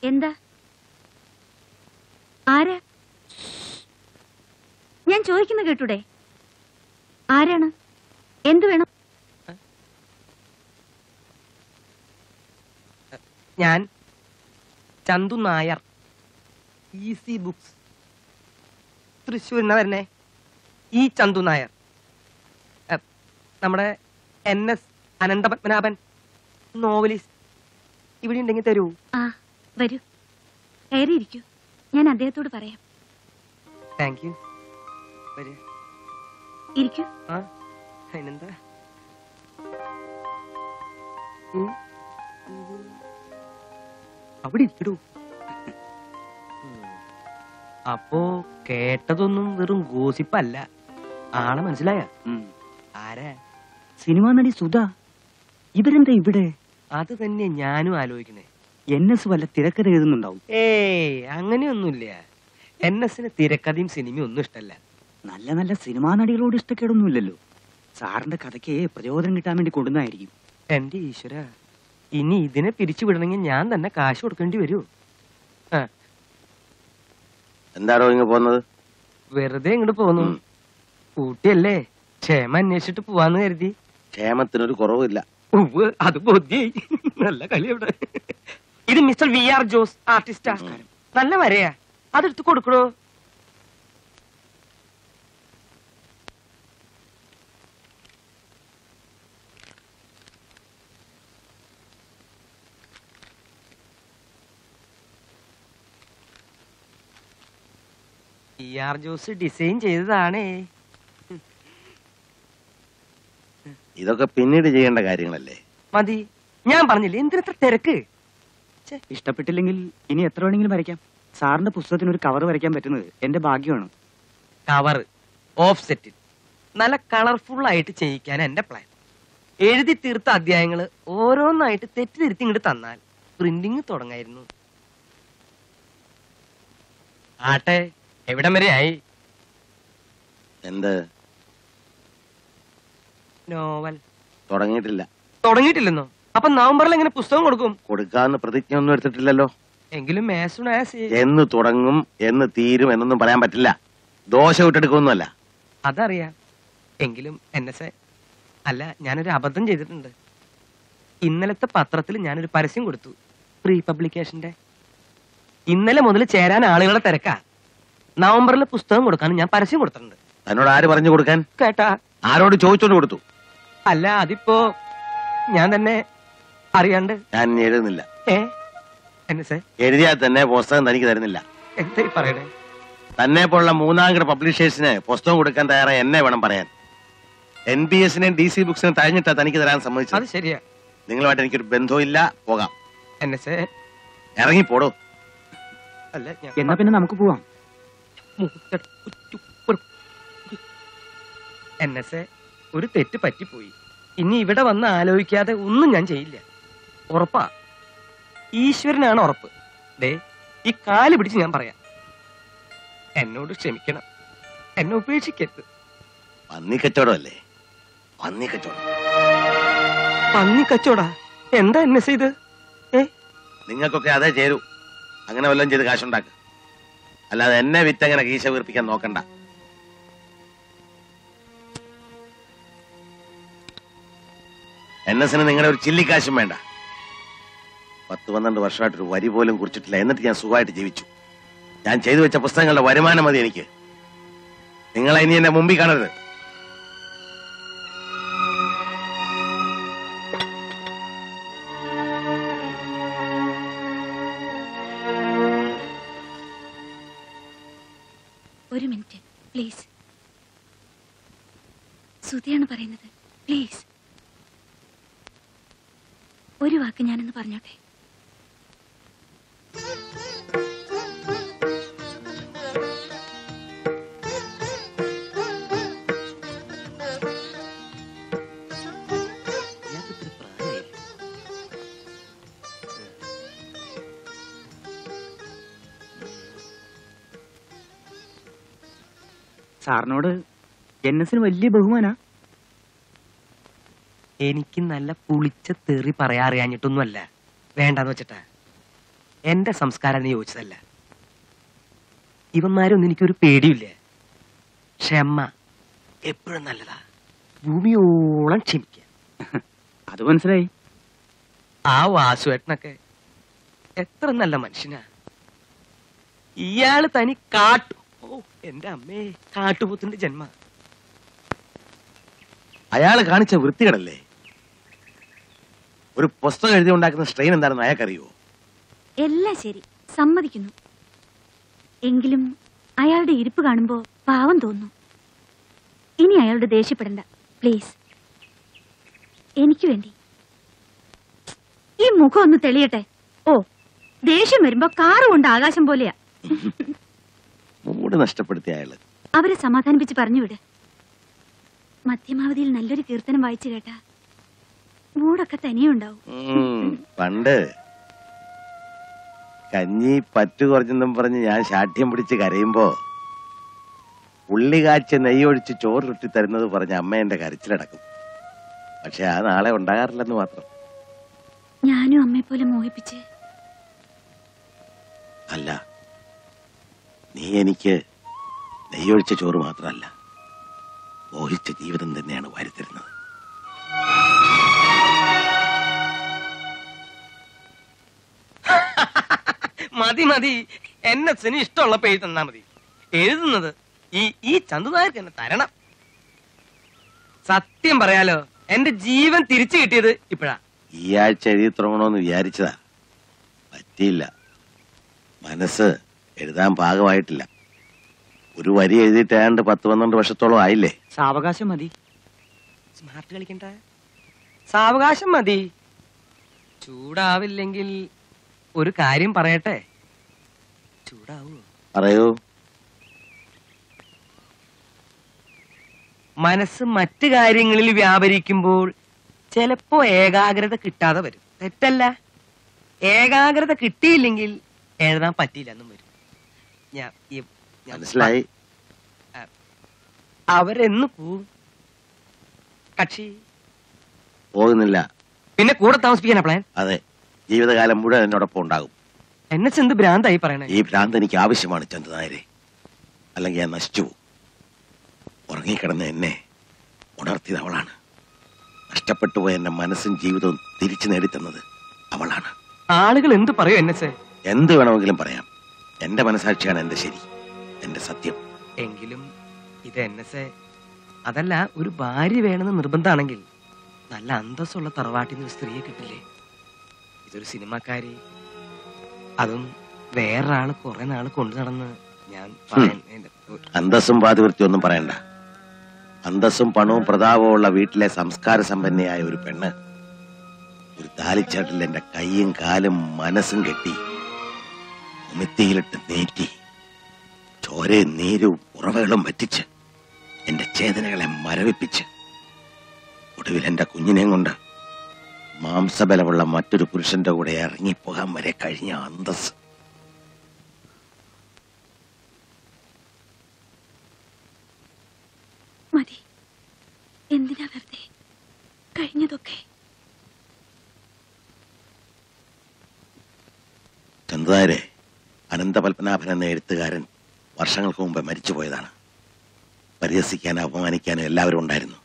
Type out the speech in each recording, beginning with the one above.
എന്താ? ആരാ? ഞാൻ ചോദിക്കുന്ന കേട്ടൂടെ? ആരാണ്? എന്തു വേണം? ഞാൻ ചന്തു നായർ, ഈസി ബുക്സ്, തൃശ്ശൂരിന്നാ വരുന്നേ. ഈ ചന്തു നായർ നമ്മുടെ NS അനന്തപത്മനാഭൻ നോവലിസ്റ്റ് ഇവിടെ ഉണ്ടെങ്കിൽ തരൂ. ആ വരൂ, കയറിയിരിക്കൂ, ഞാൻ അദ്ദേഹത്തോട് പറയാം. Thank you. വരൂ, ഇരിക്കൂ. ആ അതിനെന്താ? അവിടെ ഇരിക്കടൂ. അപ്പോ കേട്ടതൊന്നും വെറും ഗോസിപ്പല്ല, ആളെ മനസ്സിലായ? ആരാ? സിനിമാ നടി സുധ. ഇവരെന്താ ഇവിടെ? അത് തന്നെ ഞാനും ആലോചിക്കണേ. NS വല്ല തിരക്കഥ എഴുതുന്നുണ്ടാവും. ഏയ് അങ്ങനെയൊന്നുമില്ല. NSന് തിരക്കഥയും സിനിമയും ഒന്നും ഇഷ്ടല്ല. നല്ല നല്ല സിനിമാ നടികളോട് ഇഷ്ടക്കേടൊന്നുമില്ലല്ലോ. സാറിന്റെ കഥയ്ക്ക് പ്രചോദനം കിട്ടാൻ വേണ്ടി കൊണ്ടുവന്നായിരിക്കും. എന്റെ ഈശ്വര, ഇനി ഇതിനെ പിരിച്ചു വിടണമെങ്കിൽ ഞാൻ തന്നെ കാശ് കൊടുക്കേണ്ടി വരൂ. എന്താണോ ഇങ്ങ് പോന്നത്? വെറുതെ ഇങ്ങോട്ട് പോന്നു. ഊട്ടിയല്ലേ, ക്ഷേമം അന്വേഷിച്ചിട്ട് പോവാന്ന് കരുതി. ക്ഷേമത്തിനൊരു കുറവില്ല. അത് ബോധ്യായി. നല്ല കളി ഇവിടെ. ഇത് മിസ്റ്റർ VR ജോസ്, ആർട്ടിസ്റ്റാ. നല്ല വരയാ, അതെടുത്ത് കൊടുക്കണോ? VR ജോസ് ഡിസൈൻ ചെയ്തതാണേ. ഇതൊക്കെ പിന്നീട് ചെയ്യേണ്ട കാര്യങ്ങളല്ലേ? മതി, ഞാൻ പറഞ്ഞില്ലേ എന്തിനത്ര തിരക്ക്. ഇഷ്ടപ്പെട്ടില്ലെങ്കിൽ ഇനി എത്ര വേണമെങ്കിലും വരയ്ക്കാം. സാറിന്റെ പുസ്തകത്തിന് ഒരു കവർ വരയ്ക്കാൻ പറ്റുന്നത് എന്റെ ഭാഗ്യമാണ്. കവർ ഓഫ് സെറ്റ് നല്ല കളർഫുൾ ആയിട്ട് ചെയ്യിക്കാൻ എന്റെ പ്ലാൻ. എഴുതി തീർത്ത അധ്യായങ്ങള് ഓരോന്നായിട്ട് തെറ്റിതിരുത്തി ഇങ്ങോട്ട് തന്നാൽ പ്രിന്റിങ് തുടങ്ങായിരുന്നു. ആട്ടെ, എവിടം വരെ ആയി? എന്ത് നോവൽ തുടങ്ങിയിട്ടില്ല. തുടങ്ങിയിട്ടില്ലെന്നോ? അപ്പൊ നവംബറിൽ എങ്ങനെ പുസ്തകം കൊടുക്കും? കൊടുക്കാന്ന് പ്രതിജ്ഞ ഒന്നും എടുത്തിട്ടില്ലല്ലോ. എങ്കിലും എന്ന് തുടങ്ങും എന്ന് തീരും എന്നൊന്നും പറയാൻ പറ്റില്ല. ദോശ വിട്ടെടുക്കൊന്നുമല്ല. അതറിയാം. എങ്കിലും NS അല്ല, ഞാനൊരു അബദ്ധം ചെയ്തിട്ടുണ്ട്. ഇന്നലത്തെ പത്രത്തിൽ ഞാനൊരു പരസ്യം കൊടുത്തു, പ്രീ പബ്ലിക്കേഷന്റെ. ഇന്നലെ മുതൽ ചേരാൻ ആളുകളെ തിരക്കാ. നവംബറിൽ പുസ്തകം കൊടുക്കാൻ ഞാൻ പരസ്യം കൊടുത്തിട്ടുണ്ട്. എന്നോട് ആര് പറഞ്ഞു കൊടുക്കാൻ? കേട്ടാ? ആരോട് ചോദിച്ചോണ്ട് കൊടുത്തു? അല്ല, അതിപ്പോ ഞാൻ തന്നെ അറിയാണ്ട്. ഞാൻ എഴുതുന്നില്ല. NS എഴുതിയാൽ തന്നെ പുസ്തകം തനിക്ക് തരുന്നില്ല. എന്താ പറയണേ? തന്നെ പോലുള്ള മൂന്നാംകിട പബ്ലിഷേഴ്സിന് പുസ്തകം കൊടുക്കാൻ തയ്യാറായി എന്നെ വേണം പറയാൻ. NBSനെയും DC ബുക്സിനും തഴഞ്ഞിട്ടാ തനിക്ക് തരാൻ സമ്മതിച്ചത്. അത് ശരിയാ. നിങ്ങളുമായിട്ട് എനിക്കൊരു ബന്ധവും ഇല്ല. പോകാം. NS ഇറങ്ങിപ്പോടോ. അല്ല, എന്നാ പിന്നെ നമുക്ക് പോവാം. NS ഒരു തെറ്റ് പറ്റിപ്പോയി. ഇനി ഇവിടെ വന്ന് ആലോചിക്കാതെ ഒന്നും ഞാൻ ചെയ്യില്ല. ഉറപ്പാ. ഈശ്വരനാണ് ഉറപ്പ്. ദേ, ഈ കാല് പിടിച്ച് ഞാൻ പറയാം, എന്നോട് ക്ഷമിക്കണം, എന്നെ ഉപേക്ഷിക്കരുത്. പന്നിക്കച്ചവടം അല്ലേ? പന്നിക്കച്ചവടം. പന്നിക്കച്ചവടാ? എന്താ NS ഇത്? നിങ്ങൾക്കൊക്കെ അതേ ചേരൂ. അങ്ങനെ വല്ലതും ചെയ്ത് കാശുണ്ടാക്ക്. അല്ലാതെ എന്നെ വിറ്റങ്ങനെ കീശ വീർപ്പിക്കാൻ നോക്കണ്ട. NSന് നിങ്ങളുടെ ഒരു ചില്ലിക്കാശും വേണ്ട. 10-12 വർഷമായിട്ടൊരു വരി പോലും കുറിച്ചിട്ടില്ല. എന്നിട്ട് ഞാൻ സുഖമായിട്ട് ജീവിച്ചു. ഞാൻ ചെയ്തു വെച്ച പുസ്തകങ്ങളുടെ വരുമാനം മതി എനിക്ക്. നിങ്ങളെ ഇനി എന്റെ മുമ്പിൽ കാണരുത്. ഒരു മിനിറ്റ് പ്ലീസ്. സുധിയാണ് പറയുന്നത്. പ്ലീസ് ഒരു വാക്ക് ഞാനൊന്ന് പറഞ്ഞോട്ടെ. സാറിനോട് NSന് വലിയ ബഹുമാനാ. എനിക്ക് നല്ല പുളിച്ച തെറി പറയാൻ അറിയാഞ്ഞിട്ടൊന്നുമല്ല, വേണ്ടാന്ന് വെച്ചിട്ടാ. എന്റെ സംസ്കാരം യോജിച്ചതല്ല. ഇവന്മാരൊന്നും എനിക്കൊരു പേടിയില്ല. ക്ഷമ എപ്പോഴും നല്ലതാ. ഭൂമിയോളം ക്ഷമിക്കുക. അത് മനസ്സിലായി. ആ വാസുവേട്ടനൊക്കെ എത്ര നല്ല മനുഷ്യനാ. ഇയാള് തനി എന്റെ അമ്മേ, കാട്ടുപോത്തിന്റെ ജന്മ. അയാള് കാണിച്ച വൃത്തികേടല്ലേ. ഒരു പുസ്തകം എഴുതി ഉണ്ടാക്കുന്ന സ്ട്രെയിൻ എന്താണെന്ന് അയാൾക്കറിയോ? എല്ലാം ശരി, സമ്മതിക്കുന്നു. എങ്കിലും അയാളുടെ ഇരിപ്പ് കാണുമ്പോ പാവം തോന്നുന്നു. ഇനി അയാളുടെ ദേഷ്യപ്പെടണ്ട പ്ലീസ്. എനിക്ക് വേണ്ടി ഈ മുഖം ഒന്ന് തെളിയട്ടെ. ഓ, ദേഷ്യം വരുമ്പോ കാറ് കൊണ്ട് ആകാശം പോലെയാ. മൂഡ് നഷ്ടപ്പെടുത്തിയ അയാള്. അവരെ സമാധാനിപ്പിച്ച് പറഞ്ഞുവിട്. മധ്യമാവധിയിൽ നല്ലൊരു കീർത്തനം വായിച്ചു കേട്ടാ മൂടൊക്കെ തനിയുണ്ടാവും. പണ്ട് കഞ്ഞി പറ്റു കുറച്ചെന്നും പറഞ്ഞ് ഞാൻ ശാഠ്യം പിടിച്ച് കരയുമ്പോ ഉള്ളി കാച്ച് നെയ്യൊഴിച്ച് ചോറ് ചുട്ടി തരുന്നത് പറഞ്ഞ് അമ്മ എന്റെ കരച്ചിലടക്കും. പക്ഷെ ആ നാളെ ഉണ്ടാകാറില്ലെന്ന് മാത്രം. ഞാനും അമ്മയെ പോലെ മോഹിപ്പിച്ച്. അല്ല, നീ എനിക്ക് നെയ്യൊഴിച്ച ചോറ് മാത്രമല്ല, മോഹിച്ച ജീവിതം തന്നെയാണ് വാരിത്തരുന്നത്. മതി മതി, എന്നെ ഇഷ്ടമുള്ള പേര് തന്നാ മതി. എഴുതുന്നത് ഈ ചന്തുനായർക്ക് എന്നെ തരണം. സത്യം പറയാലോ, എന്റെ ജീവൻ തിരിച്ചു കിട്ടിയത് ഇപ്പഴാ. ഈ ആഴ്ച എഴുതി തുടങ്ങണമെന്ന് വിചാരിച്ചതാ, പറ്റിയില്ല. മനസ്സ് എഴുതാൻ പാകമായിട്ടില്ല. ഒരു വരി എഴുതിയിട്ട് ഏതാണ്ട് 10-12 വർഷത്തോളം ആയില്ലേ. സാവകാശം മതി. സ്മാർട്ട് കളിക്കണ്ട, സാവകാശം മതി. ചൂടാവില്ലെങ്കിൽ ഒരു കാര്യം പറയട്ടെ. ചൂടാവൂ? പറയൂ. മനസ്സ് മറ്റു കാര്യങ്ങളിൽ വ്യാപരിക്കുമ്പോൾ ചിലപ്പോ ഏകാഗ്രത കിട്ടാതെ വരും. തെറ്റല്ല. ഏകാഗ്രത കിട്ടിയില്ലെങ്കിൽ എഴുതാൻ പറ്റിയില്ലെന്നും വരും. മനസ്സിലായി. അവരെന്ന് പോവും? കക്ഷി പോകുന്നില്ല. പിന്നെ കൂടെ താമസിപ്പിക്കാനാ പ്ലാൻ? അതെ, ജീവിതകാലം മുഴുവൻ എന്നോടൊപ്പം ഉണ്ടാകും. എന്നെ ചെന്ത് ഭ്രാന്തായി പറയണേ. ഈ ഭ്രാന്ത് എനിക്ക് ആവശ്യമാണ് ചന്തുനായരെ, അല്ലെങ്കിൽ ഞാൻ നശിച്ചു പോകും. ഉറങ്ങിക്കിടന്ന് എന്നെ ഉണർത്തിയത് അവളാണ്. നഷ്ടപ്പെട്ടു പോയ എന്റെ മനസ്സും ജീവിതവും തിരിച്ചു നേടിത്തന്നത് അവളാണ്. ആളുകൾ എന്ത് പറയൂ എന്നെ? എന്ത് വേണമെങ്കിലും പറയാം. എന്റെ മനസാക്ഷിയാണ് എന്റെ ശരി, എന്റെ സത്യം. എങ്കിലും ഇത് എന്നെ അതല്ല, ഒരു ഭാര്യ വേണമെന്ന് നിർബന്ധമാണെങ്കിൽ നല്ല അന്തസ്സുള്ള തറവാട്ടിൽ നിന്ന് ഒരു സ്ത്രീയെ കിട്ടില്ലേ? ഇതൊരു സിനിമാക്കാരി, അതും വേറൊരാള് കുറെ നാള് കൊണ്ടു നടന്ന്. ഞാൻ അന്തസ്സും പാതിവൃത്തി ഒന്നും പറയണ്ട. അന്തസ്സും പണവും പ്രതാപവും ഉള്ള വീട്ടിലെ സംസ്കാര സമ്പന്നയായ ഒരു പെണ്ണ് ഒരു താലിച്ചാട്ടിൽ എന്റെ കൈയും കാലും മനസ്സും കെട്ടി ഉമിത്തിയിലിട്ട് നീറ്റി ചോരയും നീരും ഉറവകളും വറ്റിച്ച് എന്റെ ചേതനകളെ മരവിപ്പിച്ച് ഒടുവിൽ എന്റെ കുഞ്ഞിനെയും കൊണ്ട് മാംസബലമുള്ള മറ്റൊരു പുരുഷന്റെ കൂടെ ഇറങ്ങിപ്പോകാൻ വരെ കഴിഞ്ഞ അന്തസ്. മതി, എന്തിനാ വെറുതെ കഴിഞ്ഞതൊക്കെ. ചന്തുനായരെ, അനന്തപത്മനാഭൻ എന്ന എഴുത്തുകാരൻ വർഷങ്ങൾക്ക് മുമ്പ് മരിച്ചുപോയതാണ്. പരിഹസിക്കാനും അപമാനിക്കാനും എല്ലാവരും ഉണ്ടായിരുന്നു.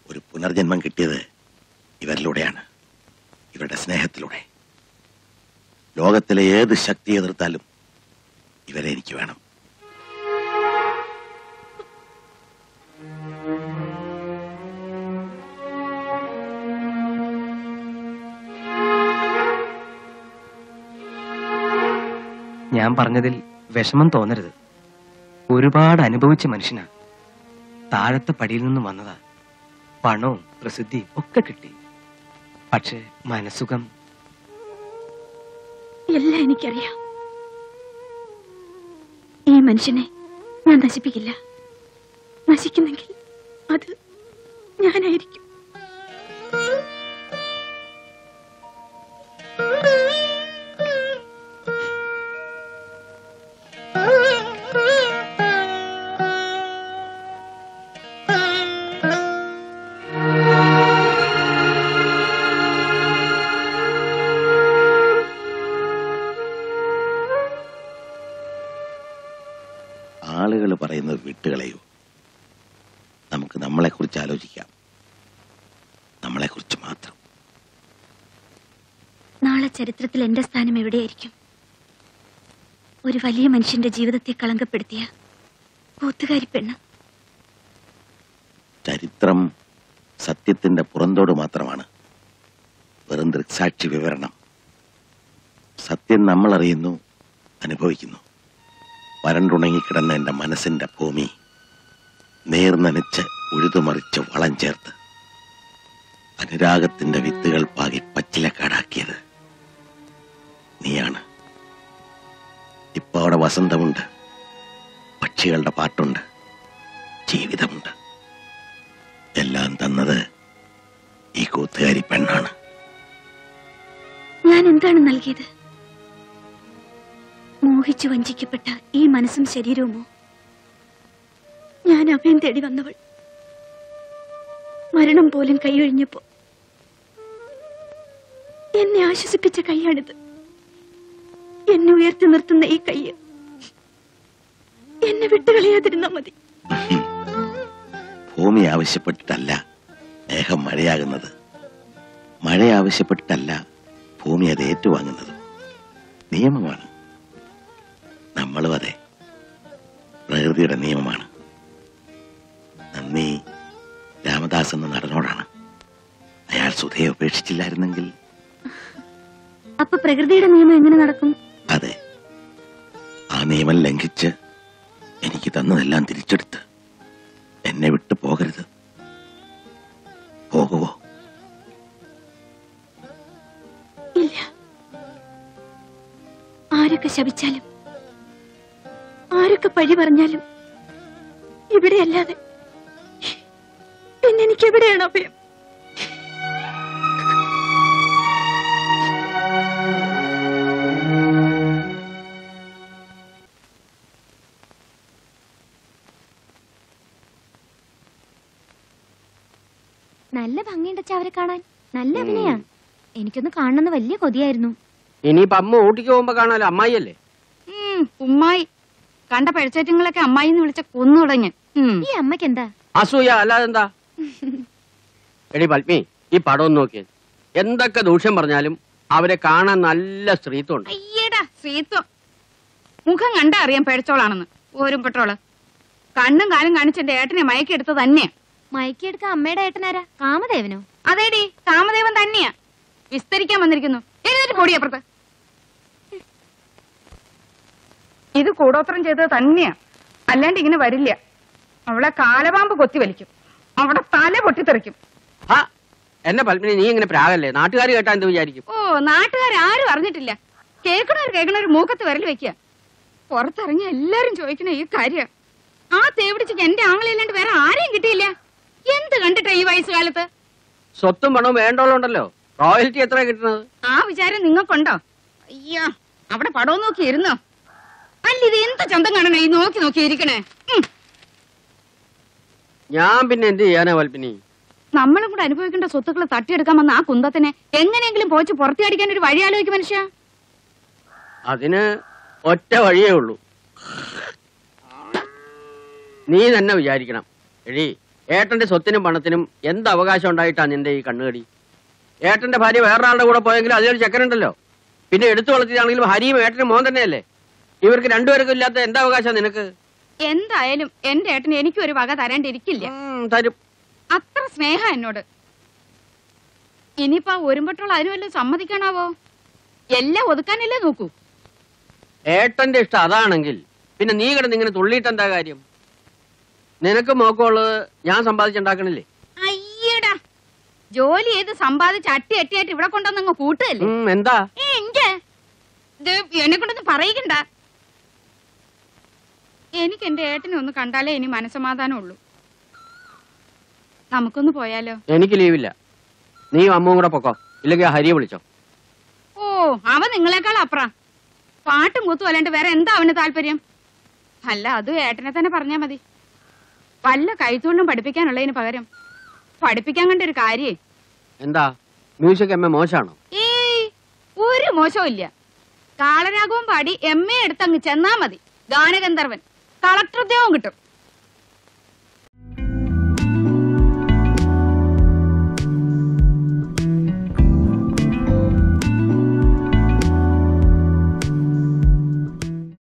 ഒരു പുനർജന്മം കിട്ടിയത് ഇവരിലൂടെയാണ്, ഇവരുടെ സ്നേഹത്തിലൂടെ. ലോകത്തിലെ ഏത് ശക്തി എതിർത്താലും ഇവരെ എനിക്ക് വേണം. ഞാൻ പറഞ്ഞതിൽ വിഷമം തോന്നരുത്. ഒരുപാട് അനുഭവിച്ച മനുഷ്യനാ. താഴത്തെ പടിയിൽ നിന്നും വന്നതാ. പണവും പ്രസിദ്ധിയും ഒക്കെ കിട്ടി. പക്ഷെ മനസുഖം എല്ലാം എനിക്കറിയാം. ഈ മനുഷ്യനെ ഞാൻ നശിപ്പിക്കില്ല. നശിക്കുന്നെങ്കിൽ അത് ഞാനായിരിക്കും. ആളുകൾ പറയുന്നത് വിട്ടുകളയോ? നമുക്ക് നമ്മളെക്കുറിച്ച് ആലോചിക്കാം, നമ്മളെക്കുറിച്ച് മാത്രം. നാളെ ചരിത്രത്തിൽ എന്റെ സ്ഥാനം എവിടെയായിരിക്കും? ഒരു വലിയ മനുഷ്യന്റെ ജീവിതത്തെ കളങ്കപ്പെടുത്തിയ കൂത്തുകാരി പെണ്ണ്. ചരിത്രം സത്യത്തിന്റെ പുറന്തോട് മാത്രമാണ്, വെറും ദൃക്സാക്ഷി വിവരണം. സത്യം നമ്മൾ അറിയുന്നു, അനുഭവിക്കുന്നു. വരണ്ടുണങ്ങിക്കിടന്ന എന്റെ മനസ്സിന്റെ ഭൂമി നേർനനച്ച് ഉഴുതുമറിച്ച് വളം ചേർത്ത് അനുരാഗത്തിന്റെ വിത്തുകൾ പാകി പച്ചിലക്കാടാക്കിയത് നീയാണ്. ഇപ്പൊ അവിടെ വസന്തമുണ്ട്, പക്ഷികളുടെ പാട്ടുണ്ട്, ജീവിതമുണ്ട്. എല്ലാം തന്നത് ഈ കൂത്തുകാരി പെണ്ണാണ്. ഞാൻ എന്താണ് നൽകിയത്? മോഹിച്ചു വഞ്ചിക്കപ്പെട്ട ഈ മനസ്സും ശരീരവുമോ? ഞാൻ അഭയം തേടി വന്നവൾ. മരണം പോലും കൈയൊഴിഞ്ഞപ്പോ എന്നെ ആശ്വസിപ്പിച്ച കൈയാണിത്. എന്നെ ഉയർത്തി നിർത്തുന്ന ഈ കൈ എന്നെ വിട്ടുകളയാതിരുന്നാ മതി. ഭൂമി ആവശ്യപ്പെട്ടിട്ടല്ല മേഘം മഴയാകുന്നത്, മഴ ആവശ്യപ്പെട്ടിട്ടല്ല ഭൂമി അത് ഏറ്റുവാങ്ങുന്നത്. നിയമമാണ്. നമ്മളും അതെ, പ്രകൃതിയുടെ നിയമമാണ്. നന്ദി രാമദാസ് എന്ന നടനോടാണ്. അയാൾ സുധയെ ഉപേക്ഷിച്ചില്ലായിരുന്നെങ്കിൽ. അപ്പൊ പ്രകൃതിയുടെ നിയമം എങ്ങനെ നടക്കും? അതെ, ആ നിയമം ലംഘിച്ച് എനിക്ക് തന്നതെല്ലാം തിരിച്ചെടുത്ത് എന്നെ വിട്ടു പോകരുത്. പോകുവോ? ഇല്ല. ആരൊക്കെ ശപിച്ചാലും ആരൊക്കെ പഴി പറഞ്ഞാലും ഇവിടെയല്ലാതെ പിന്നെ എനിക്ക് എവിടെയാണ് അഭയം? നല്ല ഭംഗിയുണ്ട് അവരെ കാണാൻ. നല്ല അഭിനയാ. എനിക്കൊന്ന് കാണണമെന്ന് വലിയ കൊതിയായിരുന്നു. ഇനിയിപ്പോ അമ്മ ഊട്ടിക്ക് പോകുമ്പോ കാണാലോ. അമ്മായിയല്ലേ? ഉമ്മായി കണ്ട പഴിച്ചേറ്റങ്ങളൊക്കെ അമ്മായി വിളിച്ച കൊന്നു തുടങ്ങി. ഈ അമ്മയ്ക്ക് എന്താ അസൂയ അല്ലാതെന്താ? എടി പത്മി, ഈ പടം ഒന്ന് നോക്കിയത്. എന്തൊക്കെ ദൂഷ്യം പറഞ്ഞാലും അവരെ കാണാൻ നല്ല സ്ത്രീത്വം. അയ്യടാ സ്ത്രീത്വം. മുഖം കണ്ടാ അറിയാം പഴിച്ചോളാണെന്ന്. ഓരും പെട്ടോള് കണ്ണും കാലും കാണിച്ച് എന്റെ ഏട്ടനെ മയക്കെടുത്ത് തന്നെയാ. മയക്കിയെടുക്കാൻ അമ്മയുടെ ഏട്ടനാരാ? കാമദേവനോ? അതേടി, കാമദേവൻ തന്നെയാ. വിസ്തരിക്കാൻ വന്നിരിക്കുന്നു. എഴുന്നേറ്റ് പൊടി അപ്പുറത്ത്. ഇത് കൂടോത്രം ചെയ്തത് തന്നെയാ, അല്ലാണ്ട് ഇങ്ങനെ വരില്ല. അവളെ കാലപാമ്പ് കൊത്തി വലിക്കും, അവിടെ തല പൊട്ടിത്തെറിക്കും. എന്നെ പത്മിനി, നീ ഇങ്ങനെ പ്രാഗല്ലേ? നാട്ടുകാർ കേട്ടാ എന്ത് വിചാരിക്കും? ഓ, നാട്ടുകാരും അറിഞ്ഞിട്ടില്ല. കേൾക്കണവർ മൂക്കത്ത് വിരൽ വെക്കുക. പുറത്തിറങ്ങി എല്ലാരും ചോദിക്കണ ഈ കാര്യം. ആ തേവിടിച്ച് എന്റെ ആങ്ങളല്ലാണ്ട് വേറെ ആരെയും കിട്ടിയില്ല. എന്ത് കണ്ടിട്ടാ ഈ വയസ്സുകാലത്ത്? സ്വത്തും പണവും വേണ്ടോളുണ്ടല്ലോ. റോയൽറ്റി എത്ര കിട്ടുന്നത്? ആ വിചാരം നിങ്ങൾക്കുണ്ടോ? അയ്യോ, അവിടെ പടവും നോക്കി ഇരുന്നോ? അല്ല, ഇത് എന്ത് ചന്തം കാണണേ ഈ നോക്കി നോക്കി ഇരിക്കണേ? ഞാൻ പിന്നെ എന്ത് ചെയ്യാനാ പത്മിനി? നമ്മളും കൂടെ അനുഭവിക്കേണ്ട സ്വത്തുക്കൾ തട്ടിയെടുക്കാൻ വന്ന ആ കുന്തത്തിനെ എങ്ങനെയെങ്കിലും പോച്ച് പുറത്തിയടിക്കാൻ ഒരു വഴി ആലോചിക്കും മനുഷ്യ. അതിന് ഒറ്റ വഴിയേ ഉള്ളൂ. നീ തന്നെ വിചാരിക്കണം. എഴി, ഏട്ടന്റെ സ്വത്തിനും പണത്തിനും എന്ത് അവകാശം ഉണ്ടായിട്ടാ നിന്റെ ഈ കണ്ണുകടി? ഏട്ടന്റെ ഭാര്യ വേറൊരാളുടെ കൂടെ പോയെങ്കിലും അതിലൊരു ചെക്കനുണ്ടല്ലോ. പിന്നെ എടുത്തു വളർത്തിയാണെങ്കിലും ഹരിയും ഏട്ടനും മോൻ തന്നെയല്ലേ. ഇവർക്ക് രണ്ടുപേർക്കും ഇല്ലാത്ത എന്താ അവകാശം നിനക്ക്? എന്തായാലും എന്റെ ഏട്ടന് എനിക്കും ഒരു വക തരാണ്ടിരിക്കില്ല. തരും. അത്ര സ്നേഹ എന്നോട്. ഇനിയിപ്പോ ഒരുമ്പട്ടോൾ അതിന് വല്ലതും സമ്മതിക്കണാവോ? എല്ലാം ഒതുക്കാനല്ലേ നോക്കൂ. ഏട്ടന്റെ ഇഷ്ടം അതാണെങ്കിൽ പിന്നെ നീ കിടന്ന് ഇങ്ങനെ തുള്ളിയിട്ട് എന്താ കാര്യം? നിനക്ക് മോക്കമുള്ളത് ഞാൻ സമ്പാദിച്ചുണ്ടാക്കണില്ലേ? അയ്യടാ, ജോലി ചെയ്ത് സമ്പാദിച്ച് അട്ടിയായിട്ട് ഇവിടെ കൊണ്ടുവന്നങ്ങ് കൂട്ടുകല്ലേ? എന്താ എന്നെ കൊണ്ടൊന്നും പറയിക്കണ്ട. എനിക്ക് എന്റെ ഏട്ടനെ ഒന്ന് കണ്ടാലേ ഇനി മനസ്സമാധാനം ഉള്ളൂ. നമുക്കൊന്ന് പോയാലോ? എനിക്ക് ലീവില്ല. നീ അമ്മവും കൂടെ പൊക്കോ, ഇല്ലെങ്കിൽ ഹരിയെ വിളിച്ചോ. ഓ, അവൻ നിങ്ങളെക്കാൾ അപ്ര. പാട്ടും കൂത്തും അല്ലാണ്ട് വേറെ എന്താ അവന് താല്പര്യം? അല്ല, അതും ഏട്ടനെ തന്നെ പറഞ്ഞാ മതി. വല്ല കൈത്തൊണ്ടും പഠിപ്പിക്കാനുള്ളതിന് പകരം പഠിപ്പിക്കാൻ കണ്ട ഒരു കാര്യേ. എന്താ മ്യൂസിക് എം എ മോശമാണോ? ഏയ്, ഒരു മോശവും ഇല്ല. കാളരാഗവും പാടി എം എ എടുത്തങ്ങ് ചെന്നാ മതി. ഗാനഗന്ധർവൻ. കളക്ടർ ഉദ്യോഗം കിട്ടും.